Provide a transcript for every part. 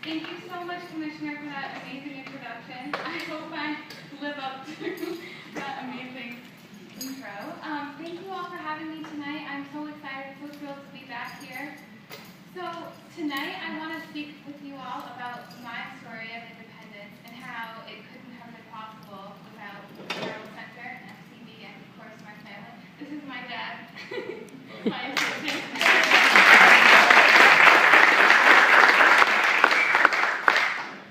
Thank you so much, Commissioner, for that amazing introduction. I hope I live up to that amazing intro. Thank you all for having me tonight. I'm so excited, so thrilled to be back here. So tonight I want to speak with you all about my story of independence and how it couldn't have been possible without the Carroll Center, FCB, and of course my family. This is my dad, my assistant.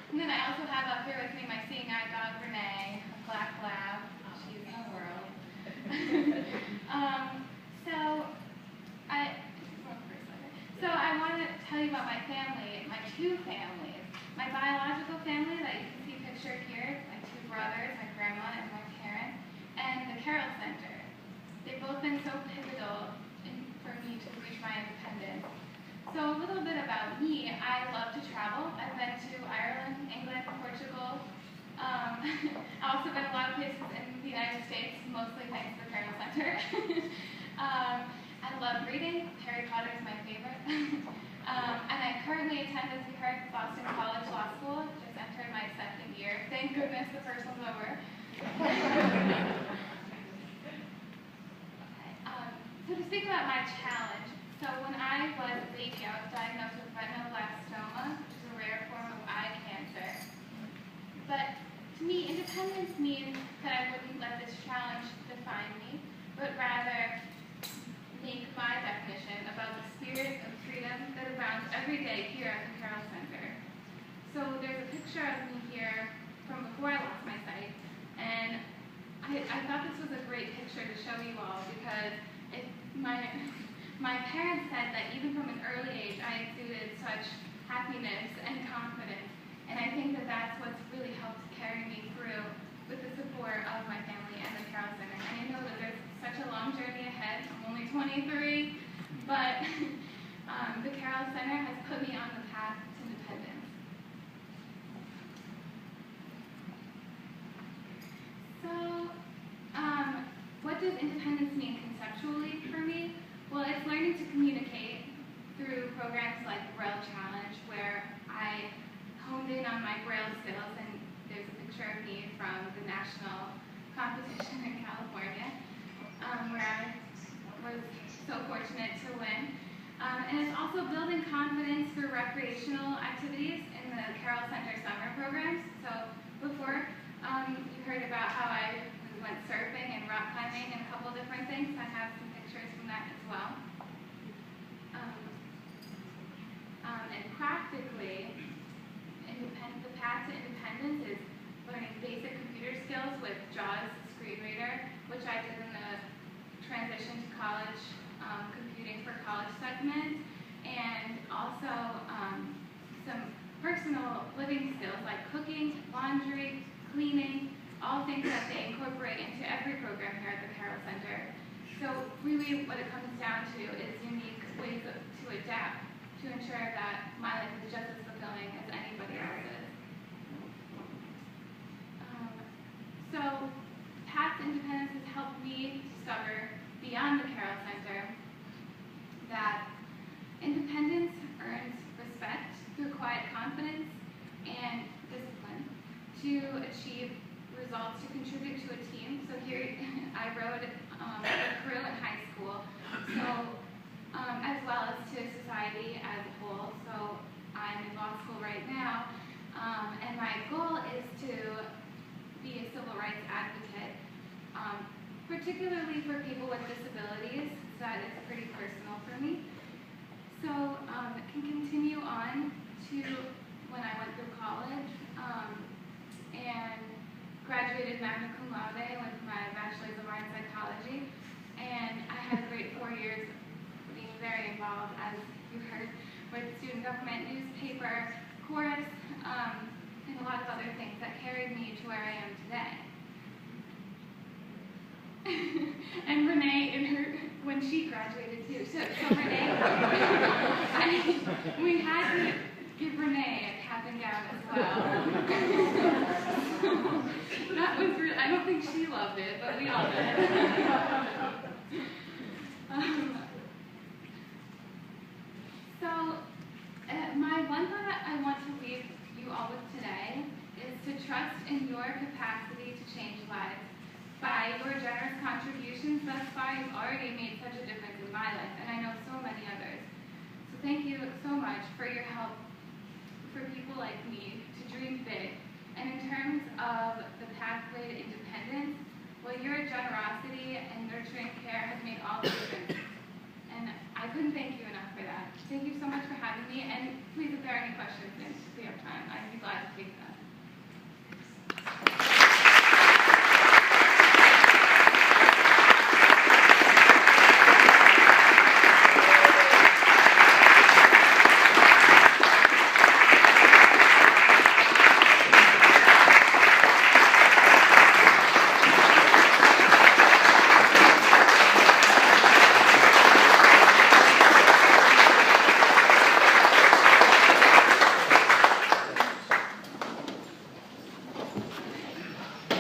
And then I also have up here with me my seeing eye dog, Renee, a black lab. She's in the world. So I want to tell you about my family, my two families. My biological family that you can see pictured here, my two brothers, my grandma and my parents, and the Carroll Center. They've both been so pivotal for me to reach my independence. So a little bit about me, I love to travel. I've been to Ireland, England, Portugal. I've also been a lot of places in the United States, mostly thanks to the Carroll Center. I love reading. Harry Potter is my favorite. And I currently attend, as you heard, Boston College Law School. Just entered my second year. Thank goodness the first one's over. So to speak about my challenge, so when I was a baby, I was diagnosed with retinoblastoma, which is a rare form of eye cancer. But to me, independence means that I wouldn't let this challenge define me, but rather make my definition about the spirit of freedom that abounds every day here at the Carroll Center. So there's a picture of me here from before I lost my sight, and I thought this was a great picture to show you all because my parents said that even from an early age I exuded such happiness and confidence, and I think that that's what's really helped carry me through with the support of my family and the Carroll Center. And I know that there's such a long journey ahead. I'm only 23, but the Carroll Center has put me on the path to independence. So, what does independence mean conceptually for me? Well, it's learning to communicate through programs like the Braille Challenge, where I honed in on my Braille skills, and there's a picture of me from the national competition in California, where I was so fortunate to win. And it's also building confidence through recreational activities in the Carroll Center summer programs. So before, you heard about how I went surfing and rock climbing and a couple different things. I have some pictures from that as well. And practically, the path to independence is learning basic computer skills with JAWS screen reader, which I did in the transition to college computing for college segment, and also some personal living skills like cooking, laundry, cleaning, all things that they incorporate into every program here at the Carroll Center. So really what it comes down to is unique ways to adapt to ensure that my life is just as fulfilling as anybody else's. So Path to Independence has helped me discover beyond the Carroll Center that independence earns respect through quiet confidence and discipline to achieve results, to contribute to a team. So here I rode a crew in high school, so as well as to society as a whole. So I'm in law school right now, and my goal is to be a civil rights advocate, particularly for people with disabilities. That is pretty personal for me. So it can continue on to when I went through college and graduated magna cum laude with my bachelor's of art in psychology, and I had a great 4 years being very involved, as you heard, with student government, newspaper, chorus, and a lot of other things that carried me to where I am today. And Renee, when she graduated too, so Renee, we had to give Renee a cap and gown as well. That was really, I don't think she loved it, but we all did. So my one thought I want to leave you all with today is to trust in your capacity to change lives. By your generous contributions thus far, you've already made such a difference in my life, and I know so many others. So thank you so much for your help for people like me to dream big. And in terms of the pathway to independence, well, your generosity and nurturing care has made all the difference. And I couldn't thank you enough for that. Thank you so much for having me, and please, if there are any questions, and if we have time, I'd be glad to take them.